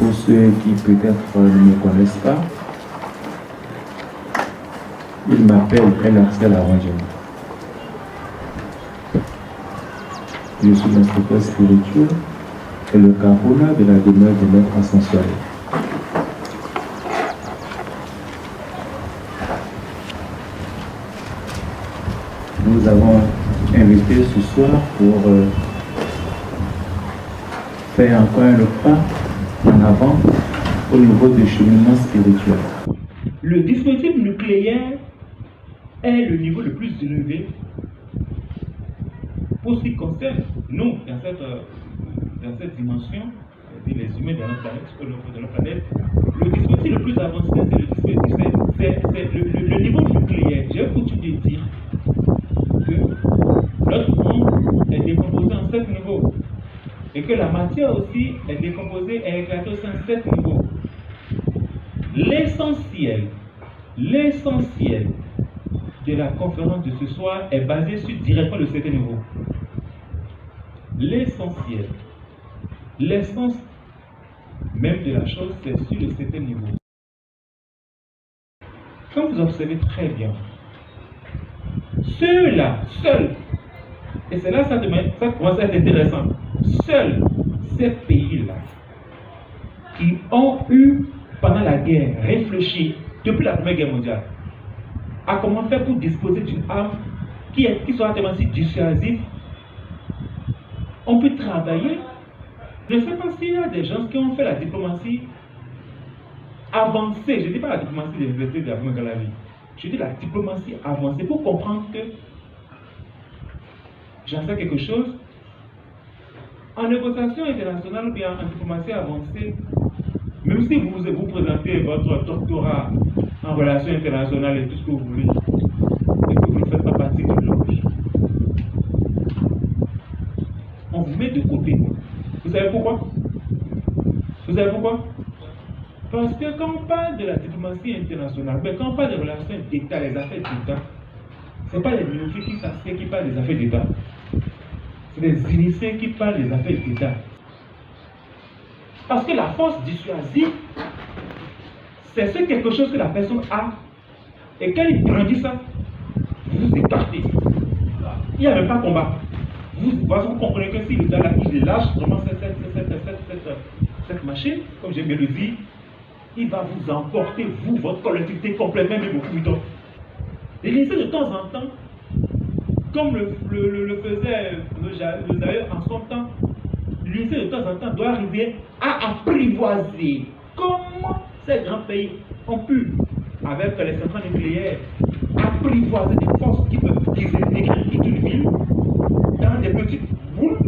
Pour ceux qui peut-être ne me connaissent pas, il m'appelle El Axel Aranjani. Je suis l'instructeur spirituel et le kahuna de la demeure de Maître Ascensionnel. Nous avons invité ce soir pour faire encore un pas en avant au niveau du cheminement spirituel. Le dispositif nucléaire est le niveau le plus élevé pour ce qui concerne nous dans cette dimension, les humains de notre planète. Le dispositif le plus avancé, c'est le niveau nucléaire. J'ai coutume de dire que notre monde est décomposé en 7 niveaux et que la matière aussi est décomposée et éclatée en 7 niveaux. L'essentiel de la conférence de ce soir est basé sur directement le 7 niveau. L'essentiel, l'essence même de la chose, c'est sur le 7 niveau. Quand vous observez très bien, ceux-là, seuls, et c'est là ça commence à être intéressant, seuls ces pays-là qui ont eu, pendant la guerre, réfléchi, depuis la Première Guerre mondiale, à comment faire pour disposer d'une arme qui soit tellement si dissuasive, on peut travailler. Je ne sais pas s'il y a des gens qui ont fait la diplomatie avancée. Je ne dis pas la diplomatie des universités de la Première Guerre, je dis la diplomatie avancée pour comprendre que j'en sais quelque chose. En négociation internationale ou bien en diplomatie avancée, même si vous présentez votre doctorat en relations internationales et tout ce que vous voulez, et que vous ne faites pas partie d'une loge, on vous met de côté. Vous savez pourquoi? Parce que quand on parle de la diplomatie internationale, mais quand on parle des relations d'État, les affaires d'État, ce n'est pas les minorités qui s'assiedent qui parlent des affaires d'État. C'est les initiés qui parlent des affaires d'État. Parce que la force dissuasive, c'est quelque chose que la personne a. Et quand il grandit ça, vous vous écartez. Il n'y a même pas de combat. Vous comprenez que si le gars là, il lâche vraiment cette machine, comme j'aime bien le dire, il va vous emporter, vous, votre collectivité complète, même beaucoup plus tôt. Et laissez de temps en temps, comme le faisait le Zaïre en son temps, l'unité de temps en temps doit arriver à apprivoiser comment ces grands pays ont pu, avec les centrales nucléaires, apprivoiser des forces qui peuvent désintégrer toute une ville dans des petites boules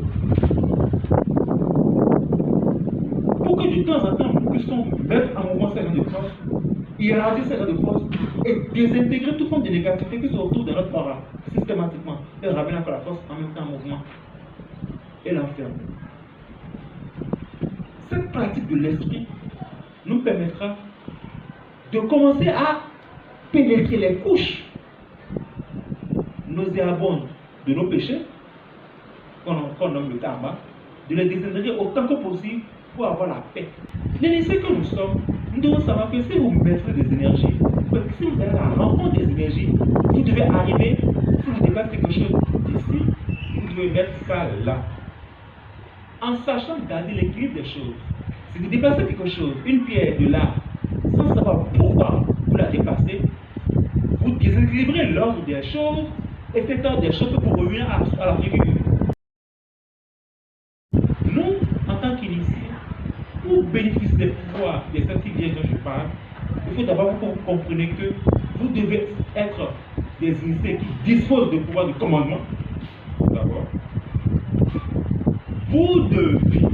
pour que de temps en temps nous puissions mettre en mouvement ces gens de force, irradier ces gens de force et désintégrer toute forme de négativité qui se retrouve dans notre aura systématiquement et ramener encore la force en même temps en mouvement et l'enfermer. Cette pratique de l'esprit nous permettra de commencer à pénétrer les couches nauséabondes de nos péchés, qu'on nomme le karma, de les désintégrer autant que possible pour avoir la paix. Les lycées que nous sommes, nous devons savoir que si vous mettez des énergies, si vous avez la rencontre des énergies, vous devez arriver, si vous dépassez quelque chose d'ici, vous devez mettre ça là. En sachant garder l'équilibre des choses. Si vous déplacez quelque chose, une pierre de là, sans savoir pourquoi vous la déplacez, vous déséquilibrez l'ordre des choses, et cet ordre des choses pour revenir à la figure. Nous, en tant qu'initiés, pour bénéficier des pouvoirs des activités dont je parle, il faut d'abord que vous compreniez que vous devez être des initiés qui disposent de pouvoirs de commandement. D'abord. Vous devez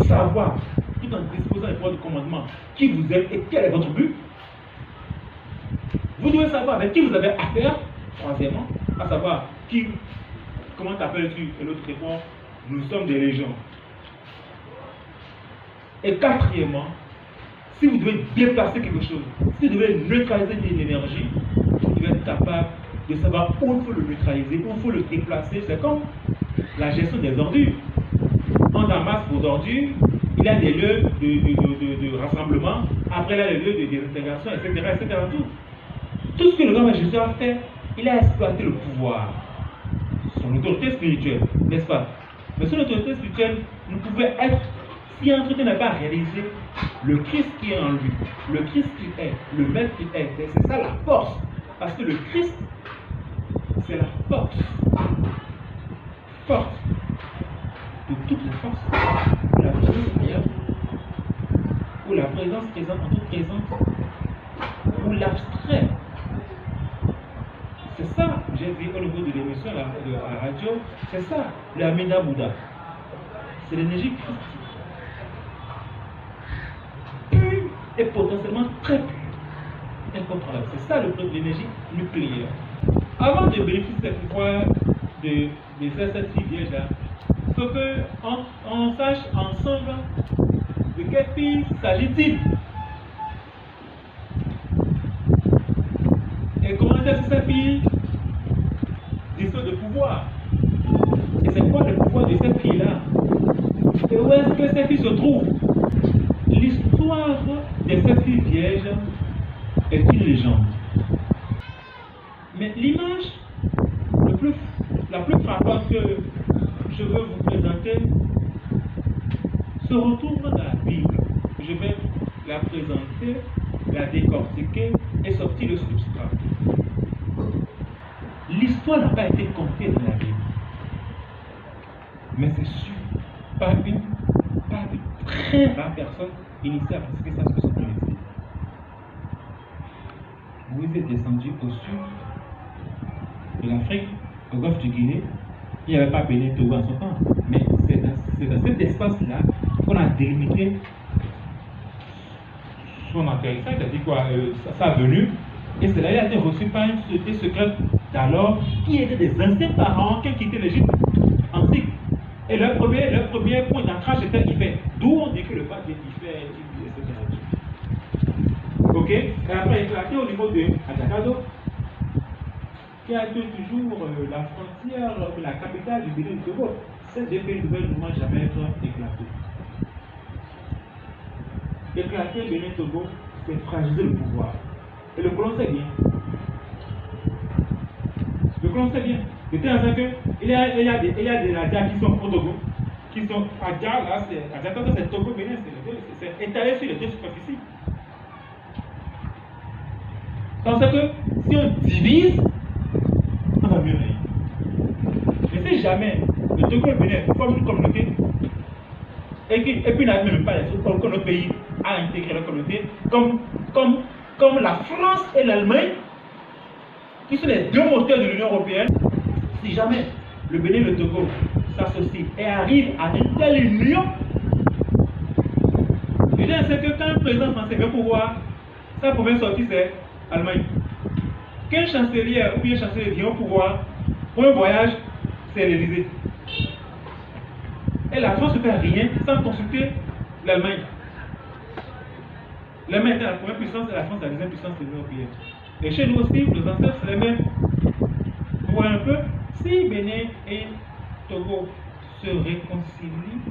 savoir, tout en disposant des pouvoirs de commandement, qui vous êtes et quel est votre but. Vous devez savoir avec qui vous avez affaire, troisièmement, à savoir qui, comment t'appelles-tu, et l'autre répond, nous sommes des légions. Et quatrièmement, si vous devez déplacer quelque chose, si vous devez neutraliser une énergie, vous devez être capable de savoir où il faut le neutraliser, où il faut le déplacer. C'est comme la gestion des ordures. On amasse vos ordures il y a des lieux de rassemblement, après il y a des lieux de désintégration, etc. Tout ce que le grand Jésus a fait, il a exploité le pouvoir, son autorité spirituelle, n'est-ce pas? Mais son autorité spirituelle ne pouvait être, si un truc n'a pas réalisé le Christ qui est en lui, le Christ qui est, le Maître qui est, c'est ça la force. Parce que le Christ, c'est la force forte de toutes les forces, ou la présence ailleurs, ou la présence présente en toute présence, ou l'abstrait. C'est ça, j'ai dit au niveau de l'émission à la radio, c'est ça, le Amida Bouddha. C'est l'énergie christique. Pure et potentiellement très pure. Incontrôlable. C'est ça l'énergie nucléaire. Avant de bénéficier du pouvoir de cette fille vierge-là, il faut qu'on sache ensemble de quelle fille s'agit-il. Et comment est-ce que cette fille dispose de pouvoir? Et c'est quoi le pouvoir de cette fille-là? Et où est-ce que cette fille se trouve? L'histoire de cette fille vierge est une légende. Mais l'image la plus frappante que je veux vous présenter se retrouve dans la Bible. Je vais la présenter, la décortiquer et sortir le substrat. L'histoire n'a pas été contée dans la Bible, mais c'est sûr par une très rare personne initiée à pratiquer ça sur son politique. Moïse est descendu au sud de l'Afrique, au golfe du Guinée. Il n'y avait pas Bénin Togo en son temps, mais c'est dans cet espace-là qu'on a délimité son atterrissage, c'est-à-dire quoi, sa venue, et cela a été reçu par une société secrète d'alors qui était des anciens pharaons qui ont quitté l'Égypte antique. Et leur premier point d'ancrage était Ifè, d'où on dit que le pape d'Ifè est etc. Ok? Et après éclaté au niveau de Adjacado, qui a été toujours la frontière, la capitale du Bénin du Togo. Ces deux pays ne vont jamais être éclatés. Éclater Bénin Togo, c'est fragiliser le pouvoir. Et le colon sait bien. Le colon sait bien. De telle sorte qu'il y a des Nadja qui sont au Togo, qui sont Adja, là, c'est Togo Bénin, c'est étalé sur les deux superficies. Parce que si on divise, on va mieux régner. Mais si jamais le Togo et le Bénin forment une communauté, et puis n'arrive même pas que notre pays a intégré la communauté, comme la France et l'Allemagne, qui sont les deux moteurs de l'Union européenne, si jamais le Bénin et le Togo s'associent et arrivent à une telle union, l'idée c'est que quand un président français veut pouvoir, sa première sortie c'est Allemagne. Qu'un chancelier ou bien un chancelier vient au pouvoir, pour un voyage, c'est l'Élysée. Et la France ne fait rien sans consulter l'Allemagne. L'Allemagne était la première puissance et la France la deuxième puissance de l'Union européenne. Et chez nous aussi, nos ancêtres, c'est les mêmes. Vous voyez un peu, si Bénin et Togo se réconcilient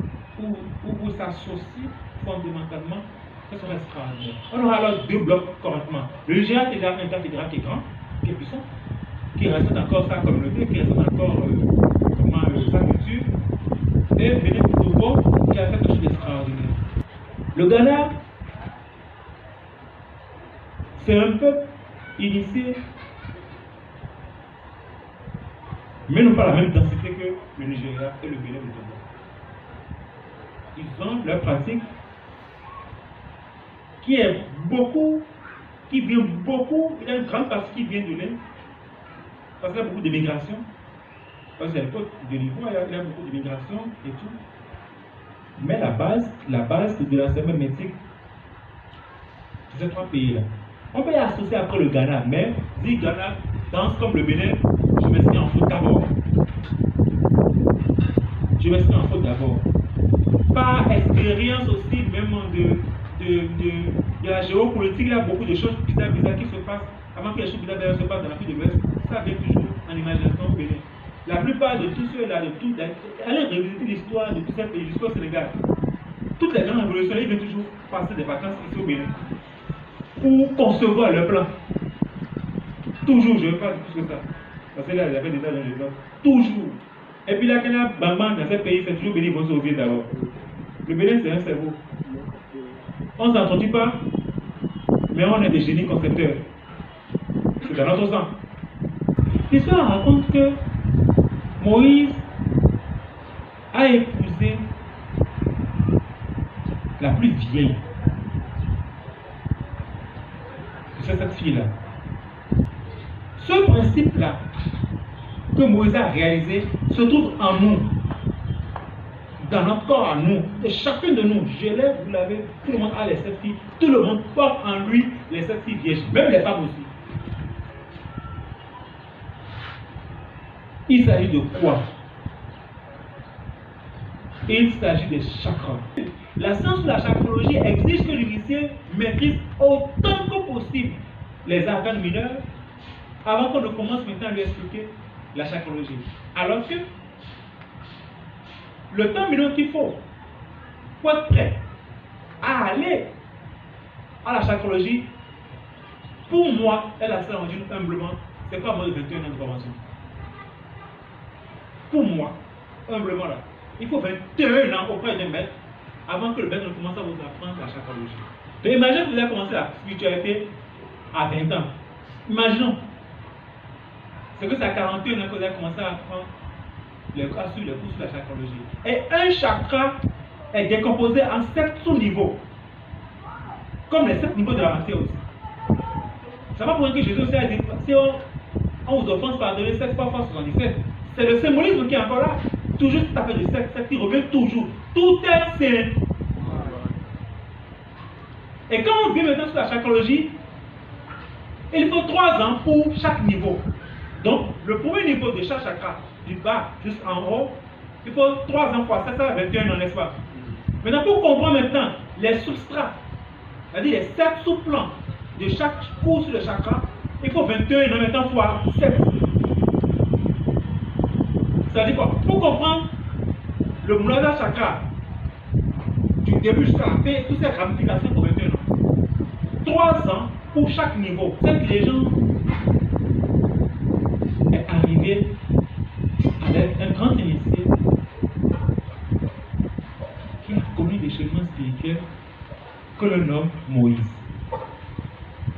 ou s'associent fondamentalement, ce sera extraordinaire. On aura alors deux blocs correctement. Le Nigeria est déjà un État fédéral qui est grand, qui est puissant, qui reste encore sa communauté, qui reste encore sa culture. Et Bénin et Togo qui a fait quelque chose d'extraordinaire. Le Ghana, c'est un peuple initié, mais non pas la même densité que le Nigeria et le Bénin et le Togo. Ils ont leur pratique qui est beaucoup, qui vient beaucoup, il y a une grande partie qui vient de l'Inde, parce qu'il y a beaucoup d'immigration, parce que c'est l'époque de l'Ivoire, il y a beaucoup d'immigration et tout. Mais la base de l'enseignement métier, c'est ces trois pays-là. On peut y associer après le Ghana, mais si Ghana danse comme le Bénin, je m'inscris en faute d'abord. Je m'inscris en faute d'abord. Par expérience aussi, même de la géopolitique, il y a beaucoup de choses bizarres qui se passent. Avant que les choses bizarres se passent dans l'Afrique de l'Ouest, ça vient toujours en imagination au Bénin. La plupart de tous ceux-là, allez revisiter l'histoire de tous ces pays, jusqu'au Sénégal. Toutes les grands révolutionnaires viennent toujours passer des vacances ici au Bénin pour concevoir leur plan. Toujours, je ne veux pas dire plus que ça. Parce que là, il y avait des tas dans le bloc. Toujours. Et puis là, quand il y a Bangman dans ces pays, c'est toujours Bénin, ils vont se ouvrir d'abord. Le Bénin, c'est un cerveau. On ne s'entretue pas, mais on est des génies concepteurs. C'est dans notre sang. L'histoire raconte que Moïse a épousé la plus vieille. C'est cette fille-là. Ce principe-là que Moïse a réalisé se trouve en nous, dans notre corps, en nous, et chacun de nous. Je l'ai, vous l'avez, tout le monde a les 7 filles, tout le monde porte en lui les 7 filles vierges, même les femmes aussi. Il s'agit de quoi? Il s'agit des chakras. La science de la chakrologie exige que l'initié maîtrise autant que possible les arcanes mineurs avant qu'on ne commence maintenant à lui expliquer la chakrologie. Alors que le temps minimum qu'il faut pour être prêt à aller à la chakrologie, pour moi, elle a ça en dit humblement, c'est pas moins de 21 ans de formation. Pour moi, humblement là, il faut 21 ans auprès d'un maître avant que le maître ne commence à vous apprendre la chakrologie. Donc imaginez que vous avez commencé la spiritualité à 20 ans. Imaginons. C'est que c'est à 41 ans que vous avez commencé à apprendre les cours sur la chakrologie. Et un chakra est décomposé en 7 sous-niveaux. Comme les 7 niveaux de la matière aussi. Ça va pour rien que Jésus aussi a dit, si on vous offense, pardonnez 7 fois 77. C'est le symbolisme qui est encore là. Toujours cette affaire de 7 qui revient toujours. Tout est sain. Et quand on vient maintenant sur la chakrologie, il faut 3 ans pour chaque niveau. Donc, le premier niveau de chaque chakra, du bas jusqu'en haut, il faut 3 ans fois 7, ça va 21 ans, n'est-ce pas? Maintenant, pour comprendre maintenant les substrats, c'est-à-dire les 7 sous-plans de chaque cours sur le chakra, il faut 21 ans maintenant fois 7. C'est-à-dire quoi? Pour comprendre le Muladhara chakra, du début jusqu'à la fin, toutes ces ramifications pour 21 ans. 3 ans pour chaque niveau. C'est que les gens est arrivé avec un grand initié qui a connu des chemins spirituels que l'on nomme Moïse.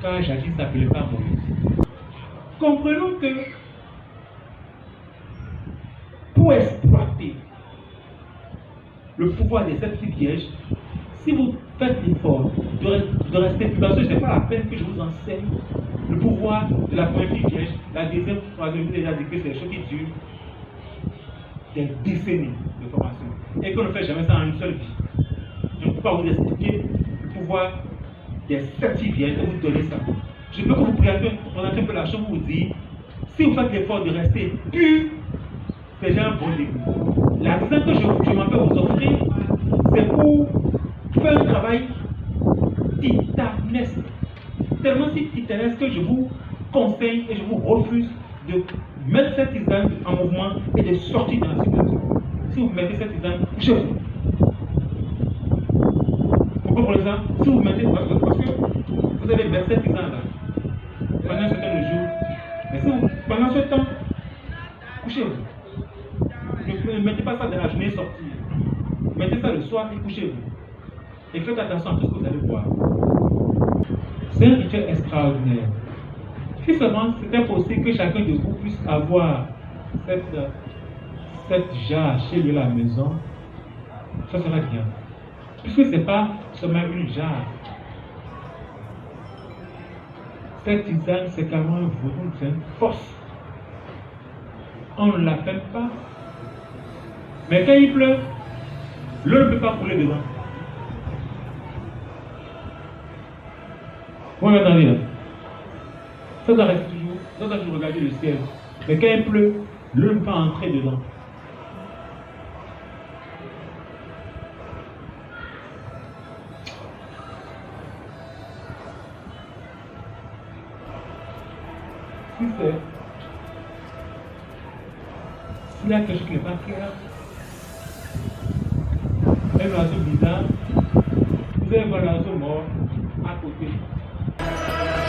Car jadis il ne s'appelait pas Moïse. Comprenons que pour exploiter le pouvoir des 7 filles vierges, si vous faites l'effort de rester plus, parce que ce n'est pas la peine que je vous enseigne le pouvoir de la première fille vierge, la deuxième, troisième, vous déjà dit que c'est des choses qui durent des décennies de formation. Et qu'on ne fait jamais ça en une seule vie. Je ne peux pas vous expliquer le pouvoir des 7 filles vierges et vous donner ça. Je peux que vous présenter un peu la chose pour vous dire, si vous faites l'effort de rester pur, c'est déjà un bon début. La raison que je m'en vais vous offrir, c'est pour faire un travail titanesque. Tellement si titanesque que je vous conseille et je vous refuse de mettre cette tisane en mouvement et de sortir dans la situation. Si vous mettez cette tisane, couchez-vous. Pourquoi pour exemple, si vous mettez, parce que vous allez mettre cette tisane là pendant un certain jour, mais si vous, pendant ce temps, couchez-vous. Ne mettez pas ça dans la journée sortie. Mettez ça le soir et couchez-vous. Et faites attention à tout ce que vous allez voir. C'est un rituel extraordinaire. Si seulement c'était possible que chacun de vous puisse avoir cette jarre chez lui à la maison, ça serait bien. Puisque ce n'est pas seulement une jarre. Cette tisane, c'est carrément un volume, c'est une force. On ne la fait pas. Mais quand il pleut, l'eau ne peut pas couler dedans. Vous m'entendez là? Ça doit rester toujours, ça doit toujours regarder le ciel. Mais quand il pleut, l'eau ne peut pas entrer dedans. S'il y a quelque chose qui n'est pas clair, un oiseau bizarre œuvres là sont morts à côté.